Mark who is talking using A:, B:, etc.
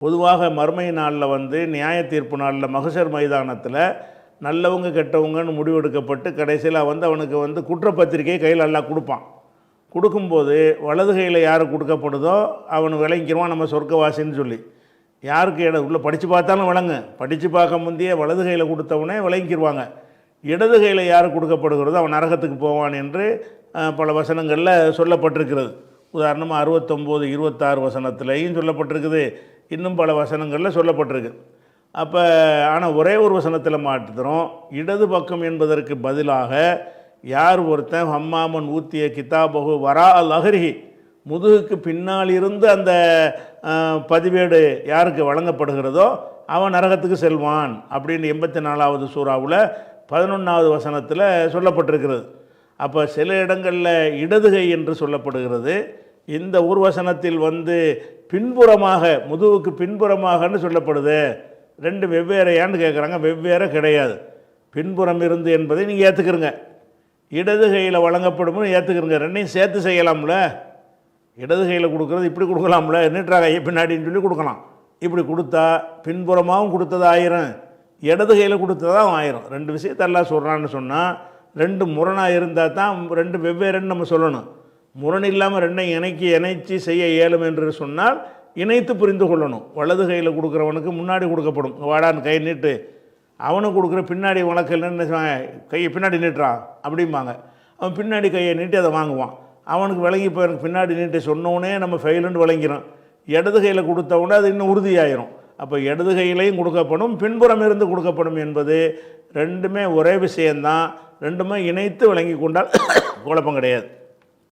A: பொதுவாக மறுமை நாளில் நியாய தீர்ப்பு நாளில் மகசர் மைதானத்தில் நல்லவங்க கெட்டவங்கன்னு முடிவெடுக்கப்பட்டு கடைசியில் அவனுக்கு குற்றப்பத்திரிக்கை கையில் எல்லாம் கொடுப்பான். கொடுக்கும்போது வலது கையில் யார் கொடுக்கப்படுதோ அவன் விளங்கிடுவான் நம்ம சொர்க்கவாசின்னு சொல்லி. யாருக்கு உள்ளே படித்து பார்த்தாலும் விளங்கு, படித்து பார்க்க முந்தைய வலது கையில் கொடுத்தவனே விளங்கிடுவாங்க. இடது கையில் யார் கொடுக்கப்படுகிறதோ அவன் நரகத்துக்கு போவான் என்று பல வசனங்களில் சொல்லப்பட்டிருக்கிறது. உதாரணமாக 69, 26 வசனத்திலையும் சொல்லப்பட்டிருக்குது, இன்னும் பல வசனங்களில் சொல்லப்பட்டிருக்கு. அப்போ ஆனால் ஒரே ஒரு வசனத்தில் மாற்றுறோம், இடது பக்கம் என்பதற்கு பதிலாக யார் ஒருத்தன் ஹம்மாமன் ஊத்திய கிதாபகு வரா அல் அஹ்ரிஹி, முதுகுக்கு பின்னால் இருந்து அந்த பதிவேடு யாருக்கு வழங்கப்படுகிறதோ அவன் நரகத்துக்கு செல்வான் அப்படின்னு 84வது சூறாவில் 11வது வசனத்தில் சொல்லப்பட்டிருக்கிறது. அப்போ சில இடங்களில் இடதுகை என்று சொல்லப்படுகிறது. இந்த ஒரு வசனத்தில் பின்புறமாக, முதுகுக்கு பின்புறமாகன்னு சொல்லப்படுது. ரெண்டு வெவ்வேறையான்னு கேட்குறாங்க. வெவ்வேறு கிடையாது. பின்புறம் இருந்து என்பதை நீங்கள் ஏற்றுக்கிறங்க, இடது கையில் வழங்கப்படும் ஏற்றுக்கிறங்க. ரெண்டையும் சேர்த்து செய்யலாம்ல. இடது கையில் கொடுக்குறது இப்படி கொடுக்கலாம்ல, நீட்டுறாங்க கையை பின்னாடின்னு சொல்லி கொடுக்கலாம். இப்படி கொடுத்தா பின்புறமாகவும் கொடுத்தது 1000, இடது கையில் கொடுத்ததான் 1000. ரெண்டு விஷயத்தெல்லாம் சொல்கிறான்னு சொன்னால் ரெண்டு முரணாக இருந்தால் தான் ரெண்டு வெவ்வேறுன்னு நம்ம சொல்லணும். முரண் இல்லாமல் ரெண்டையும் இணைச்சி செய்ய இயலும் என்று சொன்னால் இணைத்து புரிந்து கொள்ளணும். வலது கையில் கொடுக்குறவனுக்கு முன்னாடி கொடுக்கப்படும், வாடான்னு கை நீட்டு. அவனுக்கு கொடுக்குற பின்னாடி உனக்கு என்ன கையை பின்னாடி நீட்டுறான் அப்படிம்பாங்க. அவன் பின்னாடி கையை நீட்டி அதை வாங்குவான். அவனுக்கு விளங்கி போய் பின்னாடி நீட்டி சொன்னோடனே நம்ம ஃபெயிலுன்னு விளங்கிறோம். இடது கையில் கொடுத்தவுடனே அது இன்னும் உறுதியாயிரும். அப்போ இடது கையிலையும் கொடுக்கப்படும், பின்புறம் இருந்து கொடுக்கப்படும் என்பது ரெண்டுமே ஒரே விஷயந்தான். ரெண்டுமே இணைத்து விளங்கி கொண்டால் குழப்பம் கிடையாது.